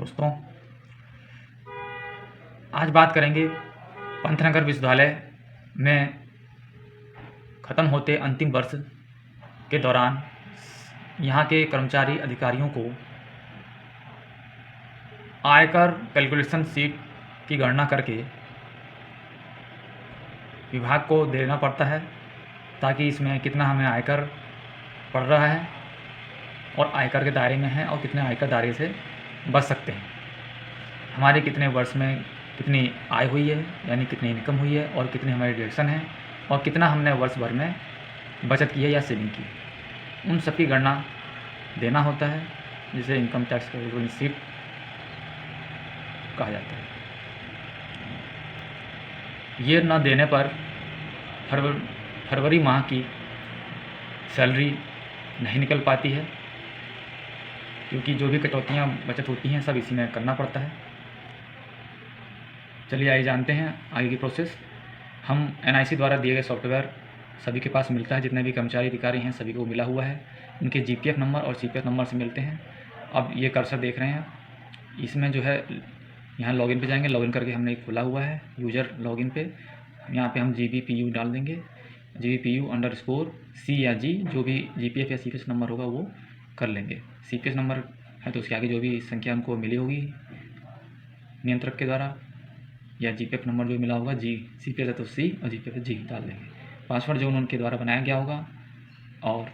दोस्तों, आज बात करेंगे पंतनगर विश्वविद्यालय में ख़त्म होते अंतिम वर्ष के दौरान यहाँ के कर्मचारी अधिकारियों को आयकर कैलकुलेशन शीट की गणना करके विभाग को देना पड़ता है, ताकि इसमें कितना हमें आयकर पड़ रहा है और आयकर के दायरे में है और कितने आयकर दायरे से बच सकते हैं। हमारे कितने वर्ष में कितनी आय हुई है, यानी कितनी इनकम हुई है, और कितने हमारे डिडक्शन हैं, और कितना हमने वर्ष भर में बचत की है या सेविंग की, उन सब की गणना देना होता है, जिसे इनकम टैक्स कैलकुलेशन शीट कहा जाता है। ये न देने पर फरवरी माह की सैलरी नहीं निकल पाती है, क्योंकि जो भी कटौतियाँ बचत होती हैं सब इसी में करना पड़ता है। चलिए आइए जानते हैं आगे की प्रोसेस। हम NIC द्वारा दिए गए सॉफ्टवेयर सभी के पास मिलता है, जितने भी कर्मचारी अधिकारी हैं सभी को मिला हुआ है। इनके GPF नंबर और CPF नंबर से मिलते हैं। अब ये कर्सर देख रहे हैं, इसमें जो है यहाँ लॉगिन पे जाएंगे। लॉगिन करके हमने खोला हुआ है यूज़र लॉगिन पे। यहाँ पे हम GBPU डाल देंगे, GBPU_C या G, जो भी GPF या CPF नंबर होगा वो कर लेंगे। CPF नंबर है तो उसके आगे जो भी संख्या हमको मिली होगी नियंत्रक के द्वारा, या GPF नंबर जो मिला होगा CPF है तो C और GPF है G डाल देंगे। पासवर्ड जो उनके द्वारा बनाया गया होगा और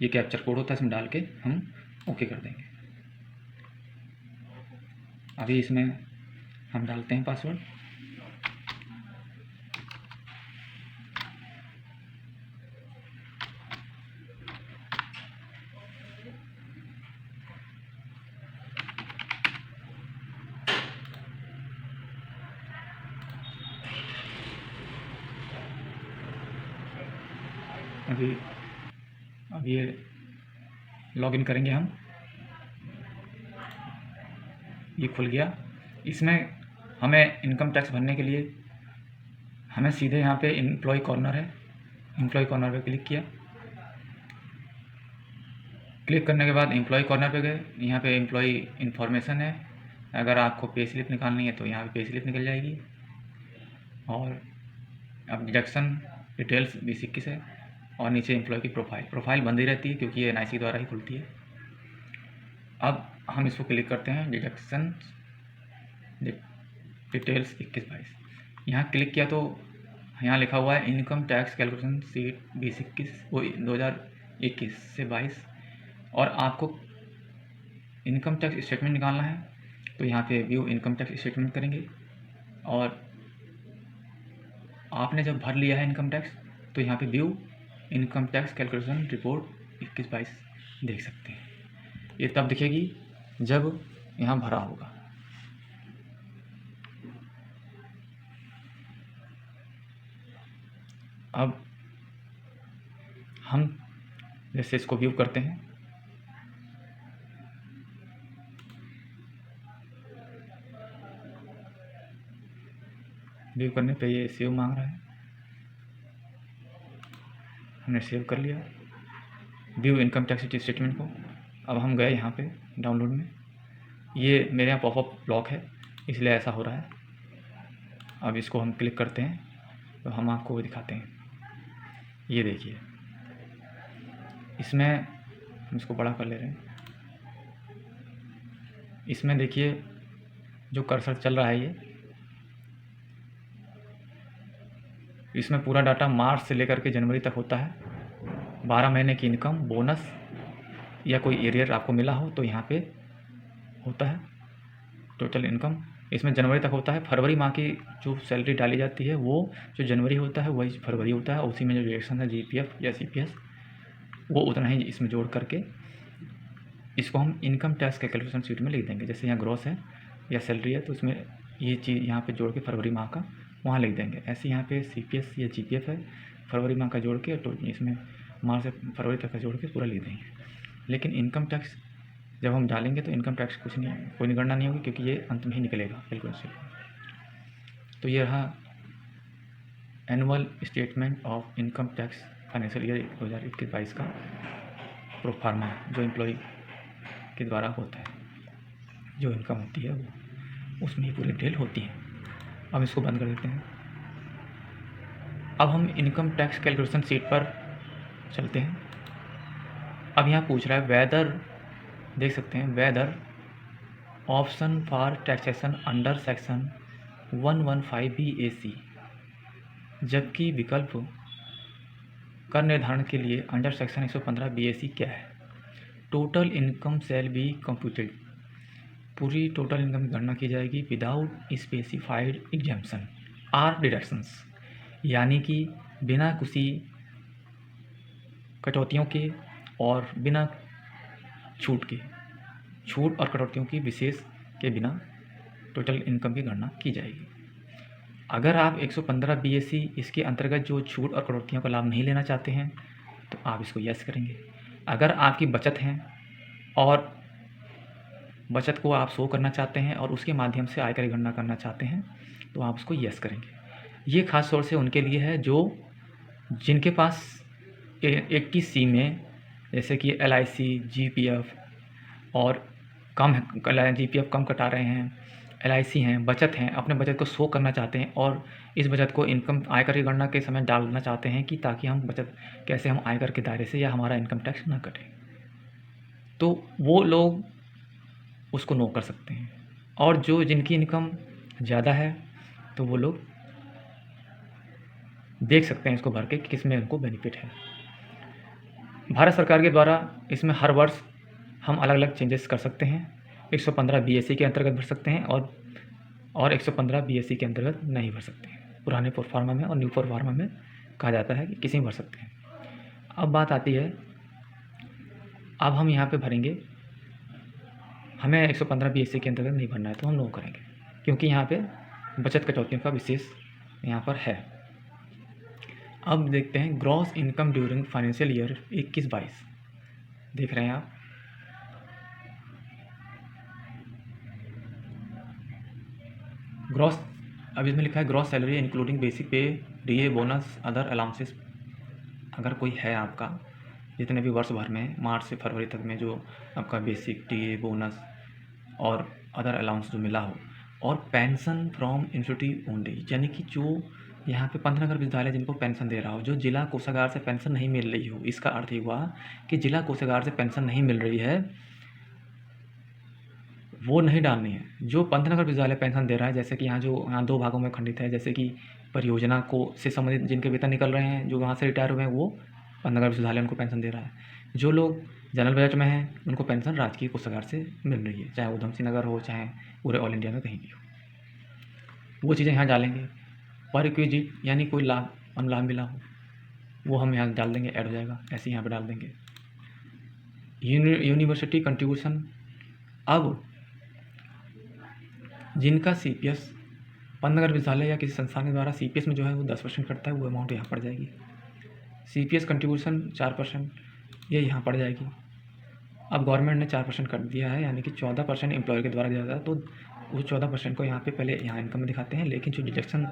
ये कैप्चर कोड होता है, इसमें डाल के हम ओके कर देंगे। अभी इसमें हम डालते हैं पासवर्ड। अब ये लॉगिन करेंगे हम। ये खुल गया। इसमें हमें इनकम टैक्स भरने के लिए हमें सीधे यहाँ पे एम्प्लॉय कॉर्नर है, एम्प्लॉय कॉर्नर पे क्लिक किया। क्लिक करने के बाद एम्प्लॉय कॉर्नर पे गए। यहाँ पे एम्प्लॉय इन्फॉर्मेशन है। अगर आपको पे स्लिप निकालनी है तो यहाँ पे पे स्लिप निकल जाएगी। और अब डिडक्शन डिटेल्स 2021 है, और नीचे एम्प्लॉय की प्रोफाइल बंद ही रहती है, क्योंकि ये NIC द्वारा ही खुलती है। अब हम इसको क्लिक करते हैं, डिडक्शन डिटेल्स 21-22। यहाँ क्लिक किया तो यहाँ लिखा हुआ है इनकम टैक्स कैलकुलेशन शीट 2021 से 22, और आपको इनकम टैक्स स्टेटमेंट निकालना है तो यहाँ पे व्यू इनकम टैक्स स्टेटमेंट करेंगे। और आपने जब भर लिया है इनकम टैक्स तो यहाँ पे view income tax calculation report 21-22 देख सकते हैं। ये तब दिखेगी जब यहाँ भरा होगा। अब हम जैसे इसको व्यू करते हैं, व्यू करने पे ये सेव मांग रहा है, हमने सेव कर लिया व्यू इनकम टैक्स स्टेटमेंट को। अब हम गए यहाँ पे डाउनलोड में। ये मेरे यहाँ पॉपअप ब्लॉक है, इसलिए ऐसा हो रहा है। अब इसको हम क्लिक करते हैं तो हम आपको दिखाते हैं। ये देखिए, इसमें हम इसको बड़ा कर ले रहे हैं। इसमें देखिए जो कर्सर चल रहा है, ये इसमें पूरा डाटा मार्च से लेकर के जनवरी तक होता है। 12 महीने की इनकम, बोनस या कोई एरियर आपको मिला हो तो यहाँ पे होता है टोटल इनकम। इसमें जनवरी तक होता है। फरवरी माह की जो सैलरी डाली जाती है वो जो जनवरी होता है वही फरवरी होता है। उसी में जो डिडक्शन है GPF या CPF वो उतना ही इसमें जोड़ करके इसको हम इनकम टैक्स कैलकुलेशन शीट में लिख देंगे। जैसे यहाँ ग्रॉस है या सैलरी है तो उसमें ये चीज़ यहाँ पे जोड़ के फरवरी माह का वहाँ लिख देंगे। ऐसे यहाँ पे CPF या GPF है, फरवरी माह का जोड़ के तो इसमें मार्च से फरवरी तक का जोड़ के पूरा लिख देंगे। लेकिन इनकम टैक्स जब हम डालेंगे तो इनकम टैक्स कुछ नहीं, कोई गणना नहीं होगी, क्योंकि ये अंत में ही निकलेगा बिल्कुल से। तो ये रहा annual statement of income tax financial year 2021-22 का प्रोफार्मा जो एम्प्लॉय के द्वारा होता है। जो इनकम होती है वो उसमें ही पूरी डिटेल होती है। अब इसको बंद कर देते हैं। अब हम इनकम टैक्स कैलकुलेशन शीट पर चलते हैं। अब यहाँ पूछ रहा है वेदर, देख सकते हैं whether option for taxation under section 115 BAC, जबकि विकल्प कर निर्धारण के लिए अंडर सेक्शन 115 BAC क्या है। Total income shall be computed, पूरी टोटल इनकम की गणना की जाएगी without specified exemption or deductions, यानी कि बिना किसी कटौतियों के और बिना छूट के, छूट और कटौतियों की विशेष के बिना टोटल इनकम की गणना की जाएगी। अगर आप 115 BAC इसके अंतर्गत जो छूट और कटौतियों का लाभ नहीं लेना चाहते हैं तो आप इसको यस करेंगे। अगर आपकी बचत है और बचत को आप शो करना चाहते हैं और उसके माध्यम से आयकर की गणना करना चाहते हैं तो आप उसको यस करेंगे। ये खास तौर से उनके लिए है जो जिनके पास 80C में जैसे कि LIC, GPF और कम है, GPF कम कटा रहे हैं, LIC हैं, बचत हैं, अपने बचत को शो करना चाहते हैं और इस बचत को इनकम आयकर की गणना के समय डालना चाहते हैं कि ताकि हम बचत कैसे हम आयकर के दायरे से या हमारा इनकम टैक्स ना कटे, तो वो लोग उसको नो कर सकते हैं। और जो जिनकी इनकम ज़्यादा है तो वो लोग देख सकते हैं इसको भर के कि किस में उनको बेनिफिट है। भारत सरकार के द्वारा इसमें हर वर्ष हम अलग अलग चेंजेस कर सकते हैं। 115 BAC के अंतर्गत भर सकते हैं और 115 BAC के अंतर्गत नहीं भर सकते हैं। पुराने प्रोफार्मा में और न्यू प्रोफार्मा में कहा जाता है कि किसी में भर सकते हैं। अब बात आती है, अब हम यहाँ पे भरेंगे, हमें 115 BAC के अंतर्गत नहीं भरना है तो हम नो करेंगे, क्योंकि यहाँ पे बचत कटौतियों का विशेष यहाँ पर है। अब देखते हैं gross income during financial year 21-22, देख रहे हैं आप। ग्रॉस, अब इसमें लिखा है ग्रॉस सैलरी इंक्लूडिंग बेसिक पे, DA, बोनस, अदर अलाउंसेस। अगर कोई है आपका जितने भी वर्ष भर में मार्च से फरवरी तक में जो आपका बेसिक, DA, बोनस और अदर अलाउंस जो मिला हो, और पेंशन फ्रॉम इंस्टीट्यूट ओनली, यानी कि जो यहाँ पे पंतनगर विद्यालय जिनको पेंशन दे रहा हो, जो जिला कोषागार से पेंशन नहीं मिल रही हो, इसका अर्थ ये हुआ कि जिला कोषागार से पेंशन नहीं मिल रही है वो नहीं डालनी है। जो पंतनगर विद्यालय पेंशन दे रहा है, जैसे कि यहाँ जो यहाँ 2 भागों में खंडित है, जैसे कि परियोजना को से संबंधित जिनके वेतन निकल रहे हैं, जो वहाँ से रिटायर हुए हैं, वो पंतनगर विद्यालय उनको पेंशन दे रहा है। जो लोग जनरल बजट में हैं उनको पेंशन राजकीय कोषागार से मिल रही है, चाहे उधम सिंह नगर हो, चाहे पूरे ऑल इंडिया में कहीं भी हो, वो चीज़ें यहाँ डालेंगे। पर रिक्विजिट यानी कोई लाभ अनुलाभ मिला हो वो हम यहाँ डाल देंगे, ऐड हो जाएगा, ऐसे यहाँ पे डाल देंगे। यूनिवर्सिटी कंट्रीब्यूशन, अब जिनका CPS पंतनगर विद्यालय या किसी संस्थान के द्वारा CPS में जो है वो 10% कटता है, वो अमाउंट यहाँ पड़ जाएगी। CPS कंट्रीब्यूशन 4% ये यहाँ पड़ जाएगी। अब गवर्नमेंट ने 4% कर दिया है, यानी कि 14% एम्प्लॉयर के द्वारा दिया जाता है, तो वो 14% को यहाँ पे पहले यहाँ इनकम में दिखाते हैं, लेकिन जो डिडक्शन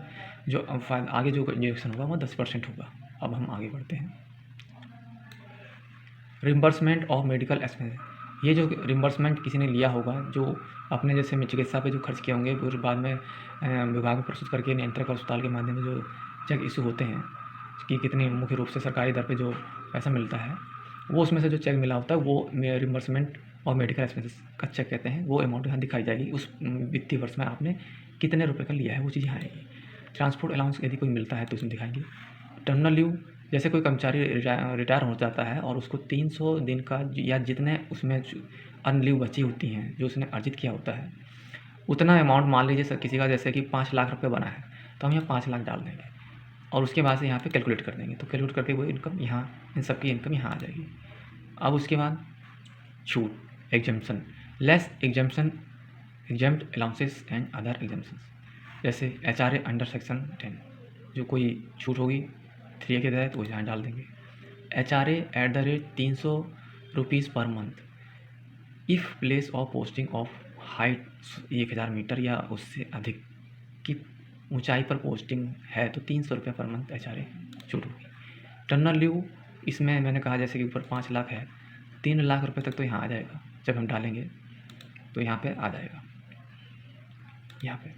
जो आगे जो डिडक्शन होगा वो 10% होगा। अब हम आगे बढ़ते हैं। रिम्बर्समेंट ऑफ मेडिकल एक्सपेंस, ये जो रिम्बर्समेंट किसी ने लिया होगा, जो अपने जैसे में चिकित्सा पे जो खर्च किए होंगे, फिर बाद में विभाग में प्रस्तुत करके नियंत्रक अस्पताल के माध्यम से जो चेक इशू होते हैं कि कितनी मुख्य रूप से सरकारी दर पे जो पैसा मिलता है, वो उसमें से जो चेक मिला होता है वो रिम्बर्समेंट और मेडिकल एक्सपेंसेस का चेक कहते हैं। वो अमाउंट यहाँ दिखाई जाएगी, उस वित्तीय वर्ष में आपने कितने रुपये का लिया है वो चीज़ यहाँ आएगी। ट्रांसपोर्ट अलाउंस यदि कोई मिलता है तो उसमें दिखाएंगे। टर्मिनल लीव, जैसे कोई कर्मचारी रिटायर हो जाता है और उसको 300 दिन का या जितने उसमें अर्न लीव बची होती हैं जो उसने अर्जित किया होता है, उतना अमाउंट मान लीजिए किसी का जैसे कि 5 लाख रुपये बना है तो हम यहाँ 5 लाख डाल देंगे और उसके बाद से यहाँ पे कैलकुलेट कर देंगे, तो कैलकुलेट करके वो इनकम यहाँ, इन सब की इनकम यहाँ आ जाएगी। अब उसके बाद छूट, exemption, less exemption, exempt allowances and other exemption, जैसे HRA अंडर सेक्शन 10 जो कोई छूट होगी 3A के तहत वो यहाँ डाल देंगे। HRA @ 300 rupees per month if place of posting of height 1000 metre या उससे अधिक की ऊंचाई पर पोस्टिंग है तो 300 रुपये पर मंथ HRA छूट होगी। टर्नल लीव, इसमें मैंने कहा जैसे कि ऊपर 5 लाख है, 3 लाख रुपये तक तो यहाँ आ जाएगा जब हम डालेंगे तो यहाँ पे आ जाएगा। यहाँ पे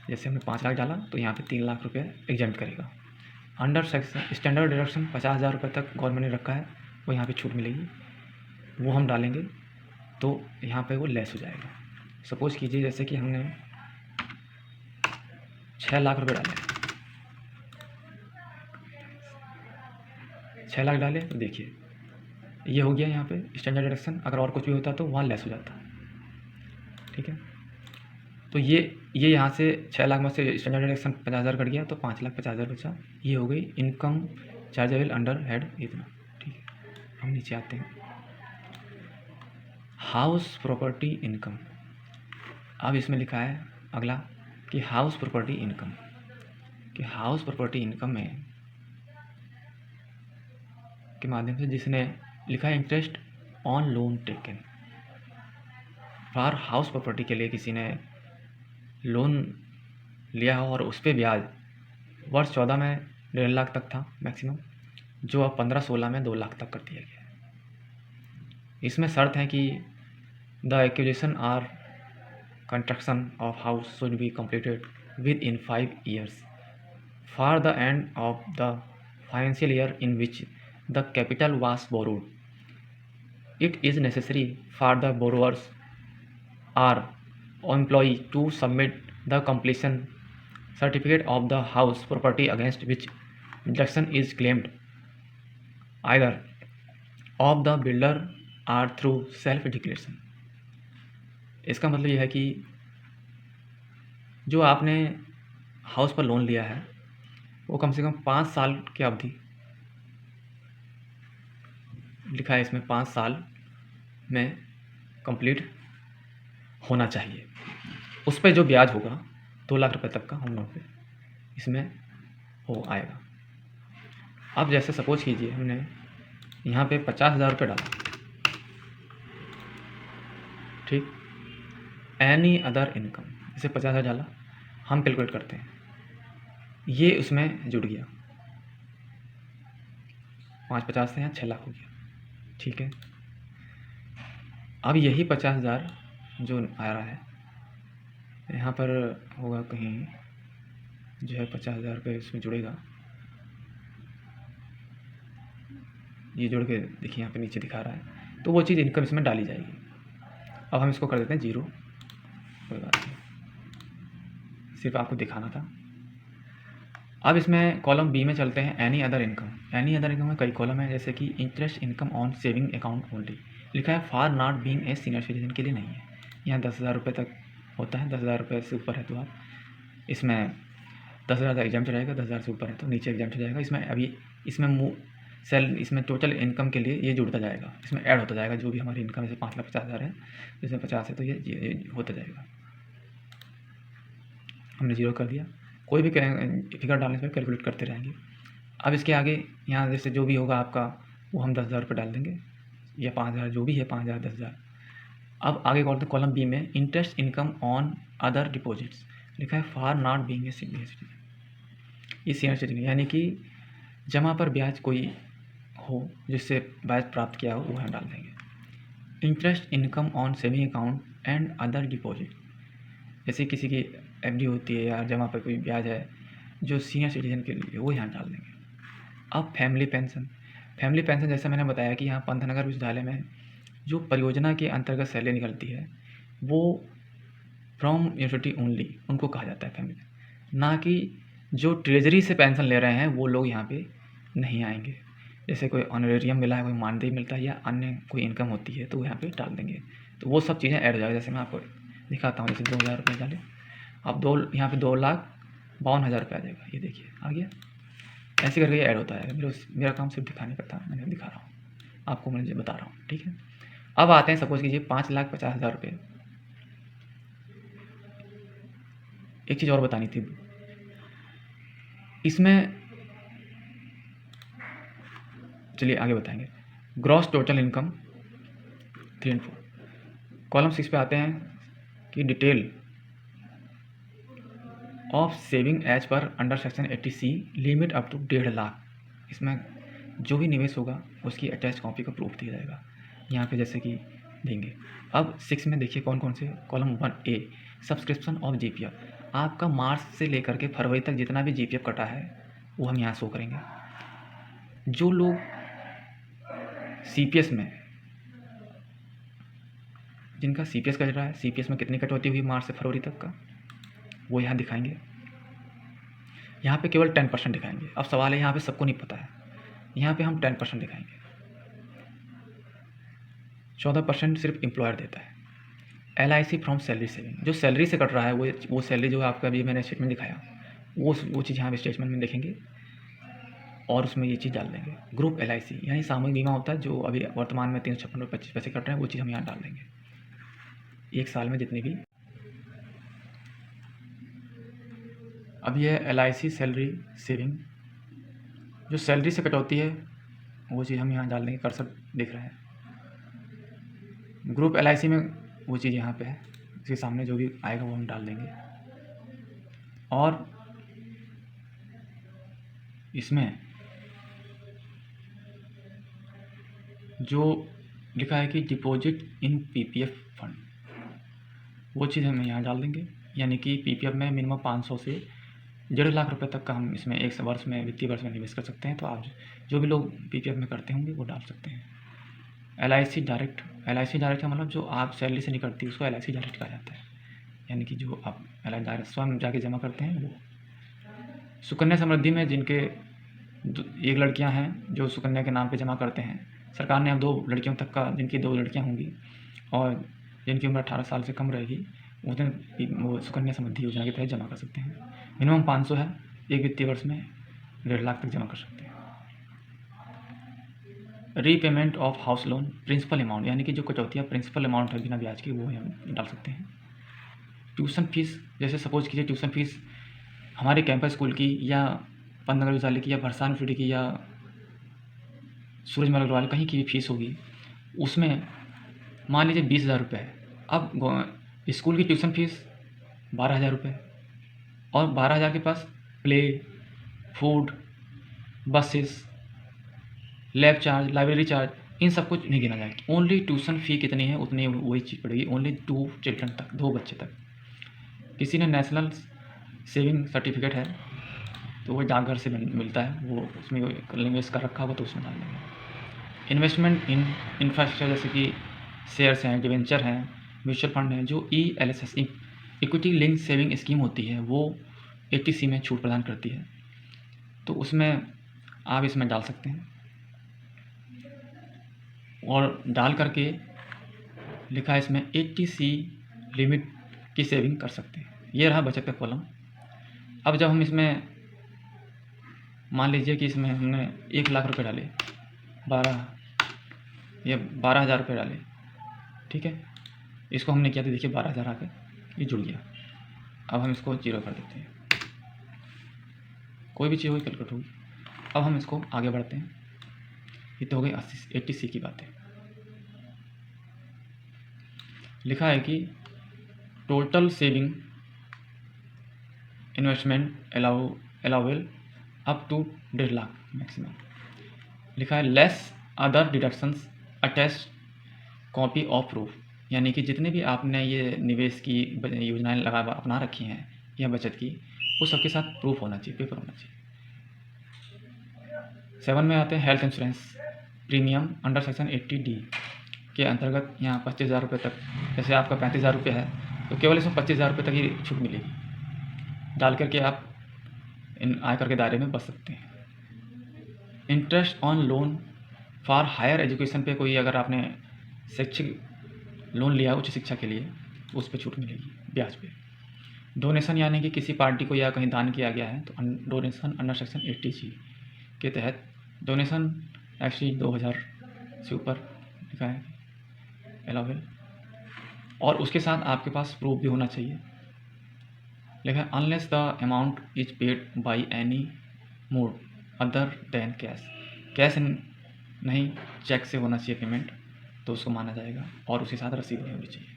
जैसे हमने 5 लाख डाला तो यहाँ पे 3 लाख रुपये एग्जाम्प्ट करेगा। अंडर सेक्शन स्टैंडर्ड डिडक्शन 50,000 रुपये तक गवर्नमेंट ने रखा है, वो यहाँ पे छूट मिलेगी, वो हम डालेंगे तो यहाँ पे वो लेस हो जाएगा। सपोज़ कीजिए जैसे कि हमने 6 लाख रुपये डाले, 6 लाख डाले तो देखिए ये हो गया यहाँ पे स्टैंडर्ड डिडक्शन। अगर और कुछ भी होता तो वहाँ लेस हो जाता। ठीक है, तो ये यहाँ से 6 लाख में से स्टैंडर्ड डिडक्शन 50,000 कट गया तो 5,50,000 बचा। ये हो गई इनकम चार्जेबल अंडर हेड इतना। ठीक है, हम नीचे आते हैं, हाउस प्रॉपर्टी इनकम। अब इसमें लिखा है अगला कि हाउस प्रॉपर्टी इनकम, कि हाउस प्रॉपर्टी इनकम में के माध्यम से जिसने लिखा है interest on loan taken for house property, के लिए किसी ने लोन लिया हो और उस पर ब्याज वर्ष 14 में 1.5 लाख तक था मैक्सिमम, जो अब 15-16 में 2 लाख तक कर दिया गया है। इसमें शर्त है कि the acquisition or construction of house should be completed within 5 years for the end of the financial year in which the capital was borrowed. It is necessary for the borrowers or employee to submit the completion certificate of the house property against which deduction is claimed, either of the builder or through self declaration. इसका मतलब यह है कि जो आपने house पर loan लिया है वो कम से कम 5 साल की अवधि लिखा है इसमें, 5 साल में कंप्लीट होना चाहिए। उस पर जो ब्याज होगा 2 लाख रुपए तक का होम लोन पे इसमें हो आएगा। अब जैसे सपोज कीजिए हमने यहाँ पे 50,000 रुपये डाला, ठीक, एनी अदर इनकम, जैसे 50,000 डाला, हम कैलकुलेट करते हैं, ये उसमें जुड़ गया, 5-50 से यहाँ 6 लाख हो गया। ठीक है, अब यही 50,000 जो आ रहा है यहाँ पर होगा कहीं जो है 50,000 रुपये इसमें जुड़ेगा, ये जुड़ के देखिए यहाँ पे नीचे दिखा रहा है, तो वो चीज़ इनकम इसमें डाली जाएगी। अब हम इसको कर देते हैं 0, कोई बात नहीं, सिर्फ आपको दिखाना था। अब इसमें कॉलम बी में चलते हैं, any other income. Any other income में कई कॉलम है, जैसे कि interest income on saving account only, लिखा है for not being a senior citizen, के लिए नहीं है। यहाँ 10,000 रुपये तक होता है, 10,000 रुपये से ऊपर है तो आप इसमें 10,000 तक एग्जाम रहेगा, 10,000 से ऊपर है तो नीचे एग्जाम जाएगा। इसमें अभी इसमें टोटल इनकम के लिए ये जुड़ता जाएगा, इसमें ऐड होता जाएगा, जो भी हमारी इनकम जैसे 5,50,000 है, जैसे 50 है तो ये होता जाएगा। हमने 0 कर दिया, कोई भी फिगर डालने से कैलकुलेट करते रहेंगे। अब इसके आगे यहाँ जैसे जो भी होगा आपका वो हम 10,000 रुपये डाल देंगे, या 5,000 जो भी है, 5,000 10,000। अब आगे कॉलम बी में interest income on other deposits, लिखा है for not being a senior citizen, ये सीनियर सिटीजन यानी कि जमा पर ब्याज कोई हो जिससे ब्याज प्राप्त किया हो वो हम डाल देंगे। Interest income on saving account and other deposit, जैसे किसी की एफडी होती है या जमा पर कोई ब्याज है जो सीनियर सिटीजन के लिए, वो यहाँ डाल देंगे। अब फैमिली पेंशन, फैमिली पेंशन जैसे मैंने बताया कि यहाँ पंतनगर विश्वविद्यालय में जो परियोजना के अंतर्गत सैलरी निकलती है वो फ्रॉम यूनिवर्सिटी ओनली उनको कहा जाता है फैमिली, ना कि जो ट्रेजरी से पेंशन ले रहे हैं वो लोग यहाँ पे नहीं आएंगे। जैसे कोई ऑनरेरियम मिला है, कोई मानदेय मिलता है या अन्य कोई इनकम होती है तो वो यहाँ पे डाल देंगे, तो वो सब चीज़ें ऐड हो जाएगी। जैसे मैं आपको दिखाता हूँ, जैसे 2,000 रुपये डाले, अब यहाँ पे 2,52,000 रुपये आ जाएगा, ये देखिए आ गया। ऐसे करके ये ऐड होता है। मेरा काम सिर्फ दिखाने का था, मैंने दिखा रहा हूँ आपको, मैं बता रहा हूँ। ठीक है, अब आते हैं सपोज कीजिए 5,50,000 रुपये। एक चीज़ और बतानी थी इसमें, चलिए आगे बताएंगे। ग्रॉस टोटल इनकम 3 और 4, कॉलम 6 पे आते हैं कि detail of saving as per under section 80C limit up to 1.5 lakh. इसमें जो भी निवेश होगा उसकी अटैच कॉपी का प्रूफ दिया जाएगा। यहाँ पे जैसे कि देंगे। अब 6 में देखिए कौन कौन से, column 1A subscription of GPF, आपका मार्च से लेकर के फरवरी तक जितना भी जीपीएफ कटा है वो हम यहाँ शो करेंगे। जो लोग सीपीएस में, जिनका सीपीएस कट रहा है, सीपीएस में कितनी कटौती हुई मार्च से फरवरी तक का, वो यहाँ दिखाएंगे। यहाँ पे केवल 10% दिखाएंगे। अब सवाल है यहाँ पे सबको नहीं पता है, यहाँ पे हम 10% दिखाएंगे। 14% सिर्फ एम्प्लॉयर देता है। LIC फ्रॉम सैलरी सेविंग, जो सैलरी से कट रहा है वो सैलरी जो आपका अभी मैंने स्टेटमेंट दिखाया वो चीज़ यहाँ पे स्टेटमेंट में देखेंगे और उसमें ये चीज़ डाल देंगे। ग्रुप LIC यानी सामूहिक बीमा होता है जो अभी वर्तमान में 356.25 कट रहे हैं, वो चीज़ हम यहाँ डाल देंगे। एक साल में जितनी भी, अब ये LIC सैलरी सेविंग जो सैलरी से कटौती है वो चीज़ हम यहाँ डाल देंगे। कर्सर दिख रहा है। ग्रुप LIC में वो चीज़ यहाँ पे है, इसके सामने जो भी आएगा वो हम डाल देंगे। और इसमें जो लिखा है कि डिपॉजिट इन PPF फंड, वो चीज़ हम यहाँ डाल देंगे। यानी कि PPF में मिनिमम 500 से 1.5 लाख रुपए तक का हम इसमें एक वर्ष में, वित्तीय वर्ष में निवेश कर सकते हैं। तो आप जो भी लोग PPF में करते होंगे वो डाल सकते हैं। LIC डायरेक्ट का मतलब जो आप सैलरी से नहीं करती उसको LIC डायरेक्ट कहा जाता है। यानी कि जो आप LIC डायरेक्ट स्वयं जाके जमा करते हैं वो। सुकन्या समृद्धि में जिनके एक लड़कियां हैं जो सुकन्या के नाम पे जमा करते हैं, सरकार ने अब 2 लड़कियों तक का, जिनकी 2 लड़कियां होंगी और जिनकी उम्र 18 साल से कम रहेगी, वो सुकन्या समृद्धि योजना के तहत जमा कर सकते हैं। मिनिमम 500 है, एक वित्तीय वर्ष में 1.5 लाख तक जमा कर सकते हैं। Repayment of house loan principal amount, यानी कि जो कटौतियाँ प्रिंसिपल अमाउंट है बिना ब्याज की, वो हम डाल सकते हैं। ट्यूशन फीस, जैसे सपोज कीजिए ट्यूशन फीस हमारे कैंपस स्कूल की या पंतनगर विद्यालय की या भरसान यूनिवर्सिटी की या सूरजमल अग्रवाल कहीं की भी फीस होगी, उसमें मान लीजिए 20,000 रुपये है। अब स्कूल की ट्यूशन फीस 12,000 रुपये और 12,000 के पास play, food, buses, lab charge, library charge, इन सब कुछ नहीं गिना जाएगा। ओनली ट्यूशन फ़ी कितनी है उतनी वही चीज़ पड़ेगी। ओनली 2 चिल्ड्रन तक, 2 बच्चे तक। किसी ने नेशनल सेविंग सर्टिफिकेट है तो वो डाकघर से मिलता है, वो उसमें निवेश कर रखा होगा तो उसमें डाल देंगे। इन्वेस्टमेंट इन इंफ्रास्ट्रक्चर जैसे कि शेयर्स हैं, डिवेंचर हैं, म्यूचुअल फंड हैं, जो ELSS equity link saving scheme होती है वो 80C में छूट प्रदान करती है, तो उसमें आप इसमें डाल सकते हैं। और डाल करके लिखा है इसमें 80C लिमिट की सेविंग कर सकते हैं। ये रहा बचत का कॉलम। अब जब हम इसमें मान लीजिए कि इसमें हमने 1 लाख रुपए डाले, 12,000 रुपये डाले, ठीक है, इसको हमने किया तो देखिए 12,000 आ गए, ये जुड़ गया। अब हम इसको 0 कर देते हैं, कोई भी चीज़ होगी कैलकुलेट होगी। अब हम इसको आगे बढ़ते हैं। ये तो हो गई 80C की बातें। लिखा है कि total saving investment allowable up to 1.5 lakh maximum. लिखा है less other deductions attach copy of proof, यानी कि जितने भी आपने ये निवेश की योजनाएं अपना रखी हैं या बचत की, वो सबके साथ प्रूफ होना चाहिए, पेपर होना चाहिए। 7 में आते हैं health insurance premium under section 80D के अंतर्गत। यहाँ 25,000 रुपये तक, जैसे आपका 35,000 रुपये है तो केवल इसमें 25,000 रुपये तक ही छूट मिलेगी। डाल करके आप इन आयकर के दायरे में बच सकते हैं। Interest on loan for higher education पे कोई अगर आपने शैक्षिक लोन लिया उच्च शिक्षा के लिए, उस पर छूट मिलेगी ब्याज पे। डोनेशन, यानी कि किसी पार्टी को या कहीं दान किया गया है तो डोनेशन अंडर सेक्शन 80C के तहत डोनेशन एक्चुअली 2,000 से ऊपर लिखा है अलाउबल, और उसके साथ आपके पास प्रूफ भी होना चाहिए। लिखा है unless the amount is paid by any mode other than cash, cash नहीं चेक से होना चाहिए पेमेंट, तो उसको माना जाएगा, और उसके साथ रसीद भी होनी चाहिए।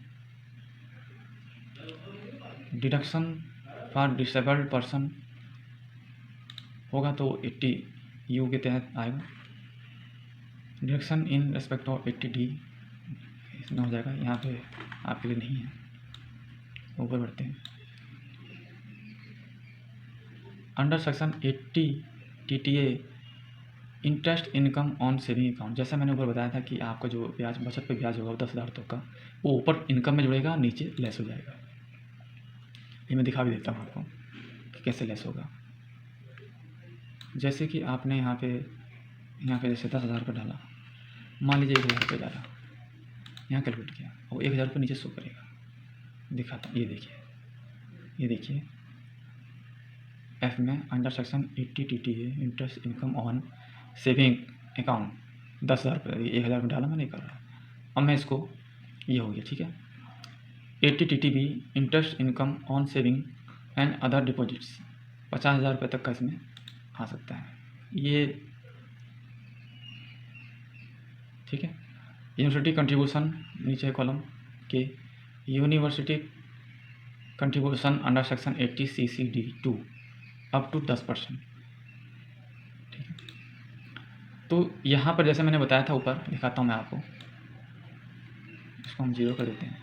डिडक्शन फॉर डिसेबल्ड पर्सन होगा तो 80U के तहत आएगा। Deduction in respect of 80D इसमें हो जाएगा, यहाँ पे आपके लिए नहीं है। ऊपर बढ़ते हैं। Under section 80 TTA interest income on saving account, जैसा मैंने ऊपर बताया था कि आपका जो ब्याज बचत पे ब्याज होगा वो 10,000 तक का, वो ऊपर इनकम में जुड़ेगा, नीचे लेस हो जाएगा। ये मैं दिखा भी देता हूँ आपको कि कैसे लेस होगा। जैसे कि आपने यहाँ पे जैसे 10,000 रुपये डाला, मान लीजिए 1,000 रुपये डाला, यहाँ कैलकुलेट किया और 1,000 रुपये नीचे शो करेगा। दिखाता हूँ, ये देखिए एफ में under section 80 TTA interest income on saving account 10,000 रुपये, 1,000 रुपये डाला, मैं नहीं कर रहा। अब मैं इसको, ये हो गया, ठीक है। 80 TTB interest income on saving and other deposits, 50,000 रुपये तक का इसमें आ सकता है, ये ठीक है। यूनिवर्सिटी कंट्रीब्यूशन नीचे कॉलम के, university contribution under section 80 CCD2 up to 10%, ठीक है। तो यहाँ पर जैसे मैंने बताया था, ऊपर दिखाता हूँ मैं आपको, इसको हम 0 कर देते हैं।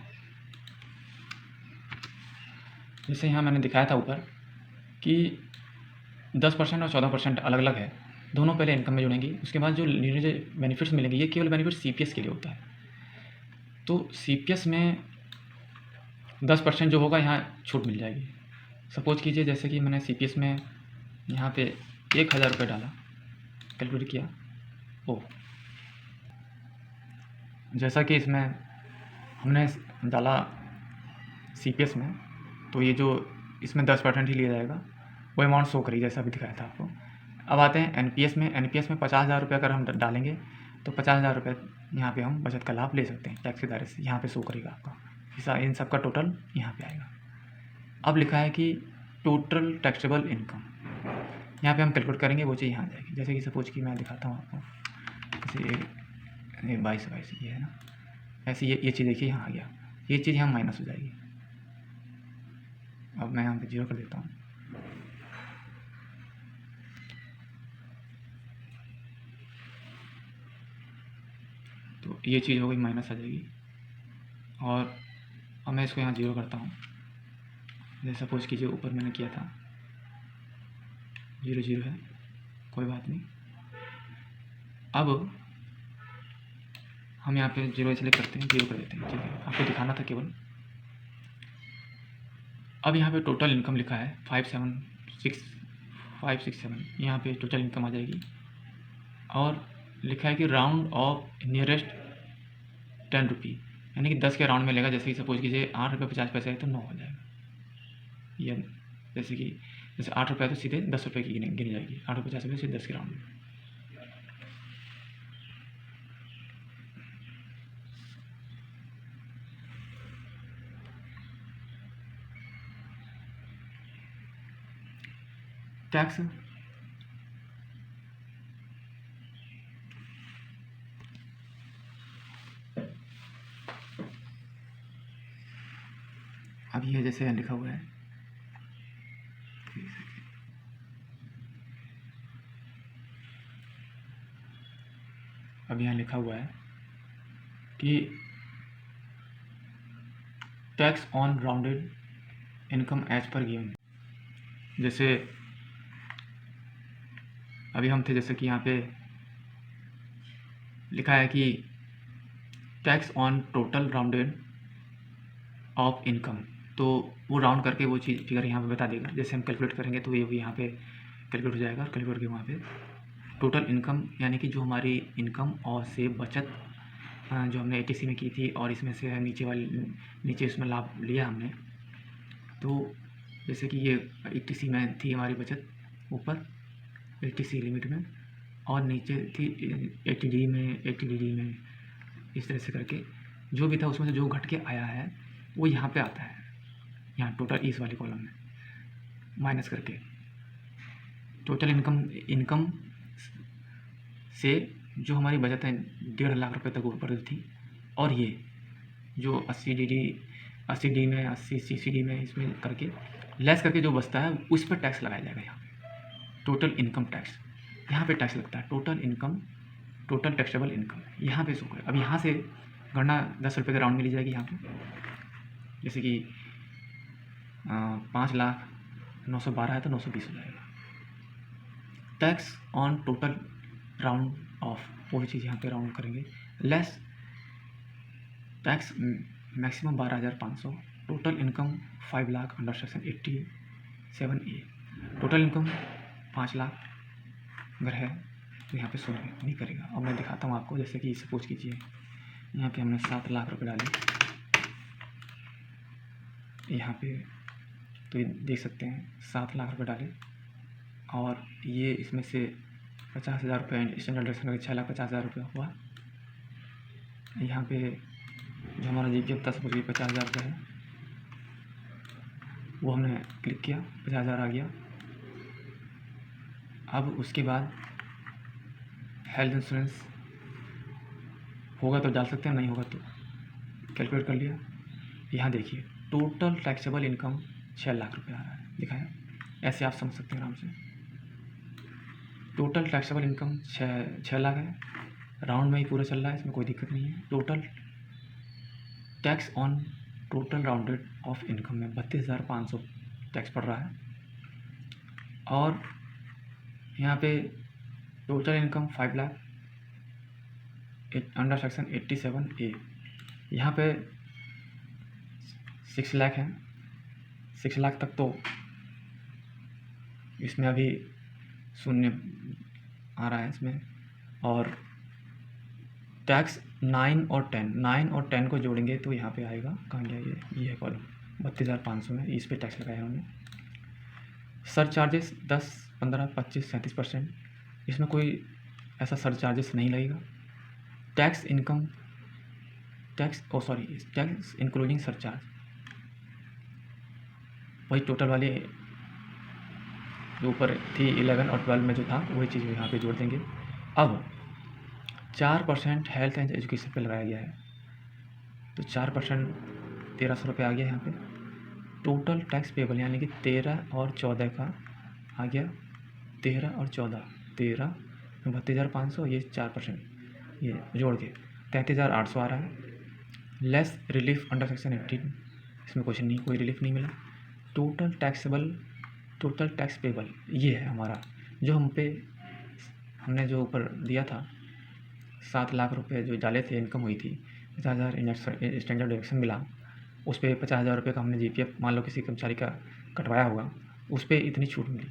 जैसे यहाँ मैंने दिखाया था ऊपर कि 10% और 14% अलग अलग है, दोनों पहले इनकम में जुड़ेंगी, उसके बाद जो बेनिफिट्स मिलेंगे, ये केवल बेनिफिट CPS के लिए होता है। तो CPS में 10% जो होगा यहाँ छूट मिल जाएगी। सपोज कीजिए जैसे कि मैंने CPS में यहाँ पे 1,000 रुपये डाला, कैलकुलेट किया, जैसा कि इसमें हमने डाला CPS में, तो ये जो इसमें 10% ही लिया जाएगा, वो अमाउंट शो करिए जैसा भी दिखाया था आपको। अब आते हैं NPS में। NPS में 50,000 रुपये अगर हम डालेंगे तो 50,000 रुपये यहाँ पे हम बचत का लाभ ले सकते हैं टैक्स के दायरे से। यहाँ पे शो करेगा आपका इन सब का टोटल यहाँ पे आएगा। अब लिखा है कि टोटल टैक्सेबल इनकम, यहाँ पे हम कैलकुलेट करेंगे, वो चीज़ यहाँ आ जाएगी। जैसे कि सपोज कि मैं दिखाता हूँ आपको, जैसे 22 ये है ना, ऐसे ये चीज़ देखिए यहाँ आ गया, ये चीज़ यहाँ माइनस हो जाएगी। अब मैं यहाँ पे 0 कर देता हूँ। तो ये चीज़ हो गई, माइनस आ जाएगी। और अब मैं इसको यहाँ 0 करता हूँ। जैसे सपोज कीजिए ऊपर मैंने किया था 0 है, कोई बात नहीं। अब हम यहाँ पे 0 इसलिए करते हैं, 0 कर देते हैं, ठीक है, आपको दिखाना था केवल। अब यहाँ पे टोटल इनकम लिखा है 567, यहाँ पे टोटल इनकम आ जाएगी। और लिखा है कि राउंड ऑफ नियरेस्ट 10 रुपी, यानी कि 10 के राउंड में लेगा। जैसे कि सपोज कीजिए 8 रुपये 50 पैसे है तो 9 हो जाएगा। या जैसे 8 रुपये तो सीधे 10 रुपये की गिनी जाएगी, 8 रुपये 50 पैसे सीधे 10 के राउंड में। टैक्स अब ये जैसे यहाँ लिखा हुआ है, अब यहाँ लिखा हुआ है कि tax on rounded income as per given. जैसे अभी हम थे, जैसे कि यहाँ पे लिखा है कि tax on total rounded off income, तो वो राउंड करके वो चीज़ फिगर यहाँ पे बता देगा। जैसे हम कैलकुलेट करेंगे तो ये भी यहाँ पे कैलकुलेट हो जाएगा, और कैलकुलेट करके वहाँ पे टोटल इनकम, यानी कि जो हमारी इनकम और से बचत जो हमने ATC में की थी, और इसमें से नीचे इसमें लाभ लिया हमने, तो जैसे कि ये ATC में थी हमारी बचत ऊपर ATC लिमिट में, और नीचे थी ATD में, इस तरह से करके जो भी था उसमें से जो घट के आया है वो यहाँ पे आता है, यहाँ टोटल इस वाले कॉलम में माइनस करके टोटल इनकम से जो हमारी बचत है 1.5 लाख रुपए तक ऊपर थी, और ये जो 80 डी में 80 CCD में इसमें करके लेस करके जो बचता है उस पर टैक्स लगाया जाएगा। यहाँ टोटल इनकम टैक्स, यहाँ पे टैक्स लगता है total income, total taxable income, यहाँ पे शो करें। अब यहाँ से गणना 10 रुपये के राउंड में ली जाएगी यहाँ पे। जैसे कि 5,09,12 है तो 920 हो जाएगा। Tax on total round of, वो भी चीज़ यहाँ पे राउंड करेंगे। Less tax maximum 12,500। Total income 5 lakh under section 87A। Total income 5 lakh अगर है तो यहाँ पे शो नहीं करेगा। अब मैं दिखाता हूँ आपको। जैसे कि सपोज कीजिए यहाँ पे हमने 7 लाख रुपए डाले यहाँ पे, तो ये देख सकते हैं 7 लाख रुपए डाले, और ये इसमें से 50,000 रुपये स्टैंडर्ड डिडक्शन करके 6,50,000 रुपये हुआ। यहाँ पे जो हमारा GPF था सपोज 50,000 रुपये है, वो हमने क्लिक किया, 50,000 आ गया। अब उसके बाद हेल्थ इंश्योरेंस होगा तो डाल सकते हैं, नहीं होगा तो कैलकुलेट कर लिया। यहाँ देखिए टोटल टैक्सेबल इनकम 6 लाख रुपये आ रहा है, दिखा है। ऐसे आप समझ सकते हैं आराम से। टोटल टैक्सेबल इनकम 6 लाख है, राउंड में ही पूरा चल रहा है, इसमें कोई दिक्कत नहीं है। Total tax on total rounded off income में 32,500 टैक्स पड़ रहा है। और यहाँ पे total income 5 lakh under section 87A। यहाँ पे 6 लाख है, 6 लाख तक तो इसमें अभी शून्य आ रहा है इसमें। और टैक्स 9 और 10 को जोड़ेंगे तो यहाँ पे आएगा, कहाँ गया ये है कॉलम, 32,500 में इस पे टैक्स लगाया उन्होंने। सर चार्जेस 10, 15, 25, 37%, इसमें कोई ऐसा सर चार्जेस नहीं लगेगा। Tax income tax including sir charge, वही टोटल वाले जो ऊपर थी 11 और 12 में जो था वही चीज़ यहाँ पे जोड़ देंगे। अब 4% हेल्थ एंड एजुकेशन पे लगाया गया है, तो 4% 1,300 रुपये आ गया यहाँ पे। टोटल टैक्स पेबल यानी कि 13 और 14 का आ गया, 13 और 14, 13 32,500, ये 4% ये जोड़ के 33,800 आ रहा है। लेस रिलीफ अंडर सेक्शन 18, इसमें कुछ नहीं, कोई रिलीफ नहीं मिला। टोटल टैक्स पेबल ये है हमारा, जो हमने जो ऊपर दिया था 7 लाख रुपए जो डाले थे, इनकम हुई थी 50,000 स्टैंडर्ड डिडक्शन मिला, उस पर 50,000 रुपये का हमने GPF मान लो किसी कर्मचारी का कटवाया होगा, उस पर इतनी छूट मिली।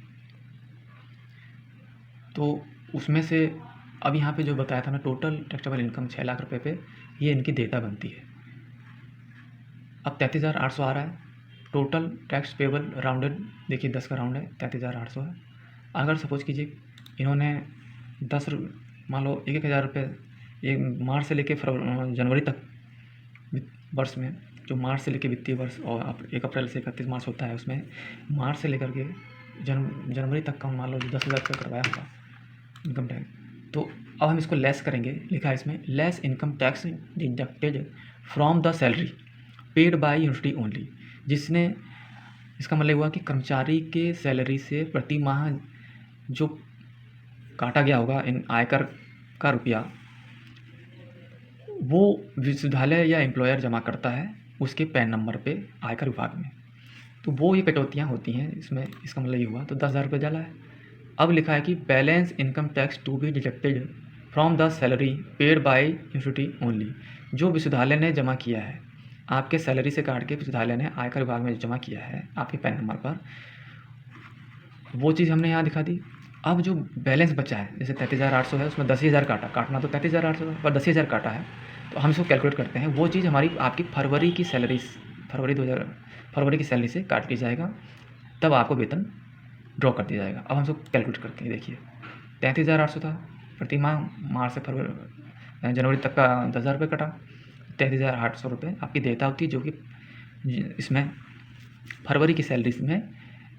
तो उसमें से अब यहाँ पे जो बताया था ना टोटल टैक्सेबल इनकम 6 लाख रुपए पे, ये इनकी देयता बनती है। अब 33,800 आ रहा है। टोटल टैक्स पेबल राउंडेड देखिए 10 का राउंड है, 33,800 है। अगर सपोज कीजिए इन्होंने 10 मान लो 1,000 रुपये ये मार्च से लेके जनवरी तक वर्ष में, जो मार्च से लेके वित्तीय वर्ष और 1 अप्रैल से 31 मार्च होता है, उसमें मार्च से लेकर के जनवरी तक का मान लो जो 10,000 रुपये करवाया होगा इनकम टैक्स, तो अब हम इसको लेस करेंगे। लिखा है इसमें less income tax deducted from the salary paid by university only, जिसने इसका मतलब हुआ कि कर्मचारी के सैलरी से प्रति माह जो काटा गया होगा इन आयकर का रुपया, वो विश्वविद्यालय या एम्प्लॉयर जमा करता है उसके पैन नंबर पे आयकर विभाग में, तो वो ये कटौतियाँ होती हैं इसमें। इसका मतलब ये हुआ तो 10,000 रुपये डाला है। अब लिखा है कि balance income tax to be deducted from the salary paid by university only, जो विश्वविद्यालय ने जमा किया है आपके सैलरी से काट के विश्वविद्यालय ने आयकर विभाग में जमा किया है आपके पैन नंबर पर, वो चीज़ हमने यहाँ दिखा दी। अब जो बैलेंस बचा है जैसे 33,800 है, उसमें 10,000 काटना तो 33,800 है, पर 10,000 काटा है, तो हम इसको कैलकुलेट करते हैं। वो चीज़ हमारी आपकी फरवरी की सैलरी से काट ली जाएगा, तब आपको वेतन ड्रॉ कर दिया जाएगा। अब हम इसको कैलकुलेट करते हैं। देखिए 33,800 था प्रति माह, मार्च से जनवरी तक का 10,000 रुपये कटा, 33,800 रुपये आपकी देयता होती है, जो कि इसमें फरवरी की सैलरी में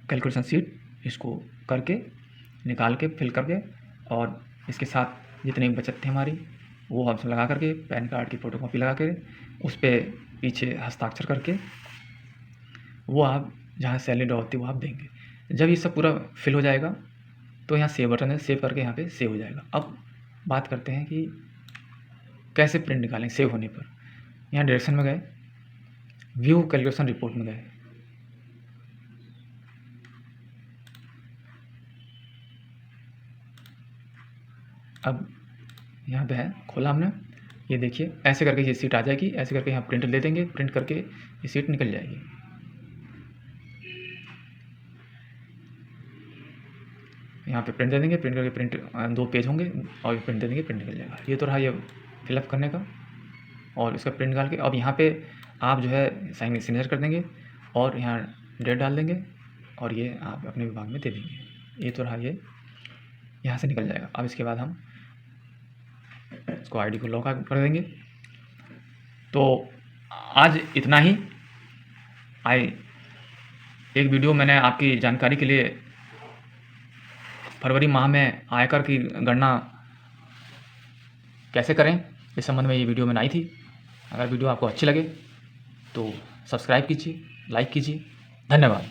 कैलकुलेशन शीट इसको करके निकाल के फिल करके, और इसके साथ जितनी बचत थी हमारी वो हम लगा करके पैन कार्ड की फ़ोटोकॉपी लगा के उस पर पीछे हस्ताक्षर करके वो आप जहाँ सैलरी ड्रॉ होती है वो आप देंगे। जब ये सब पूरा फिल हो जाएगा तो यहाँ सेव बटन है, सेव करके यहाँ पे सेव हो जाएगा। अब बात करते हैं कि कैसे प्रिंट निकालें सेव होने पर। यहाँ डायरेक्शन में गए, व्यू कैलकुलेशन रिपोर्ट में गए, अब यहाँ पे है, खोला हमने, ये देखिए ऐसे करके ये सीट आ जाएगी, ऐसे करके यहाँ प्रिंट ले देंगे, प्रिंट करके ये सीट निकल जाएगी। यहाँ पे प्रिंट दे देंगे, प्रिंट करके प्रिंट 2 पेज होंगे और प्रिंट दे देंगे, प्रिंट निकल जाएगा। ये तो रहा ये फिलअप करने का, और इसका प्रिंट निकाल के अब यहाँ पे आप जो है सिग्नेचर कर देंगे और यहाँ डेट डाल देंगे और ये आप अपने विभाग में दे देंगे। ये तो रहा ये यहाँ से निकल जाएगा। अब इसके बाद हम इसको आईडी को लॉग कर देंगे। तो आज इतना ही। एक वीडियो मैंने आपकी जानकारी के लिए फरवरी माह में आयकर की गणना कैसे करें इस संबंध में ये वीडियो मैंने आई थी। अगर वीडियो आपको अच्छी लगे तो सब्सक्राइब कीजिए, लाइक कीजिए। धन्यवाद।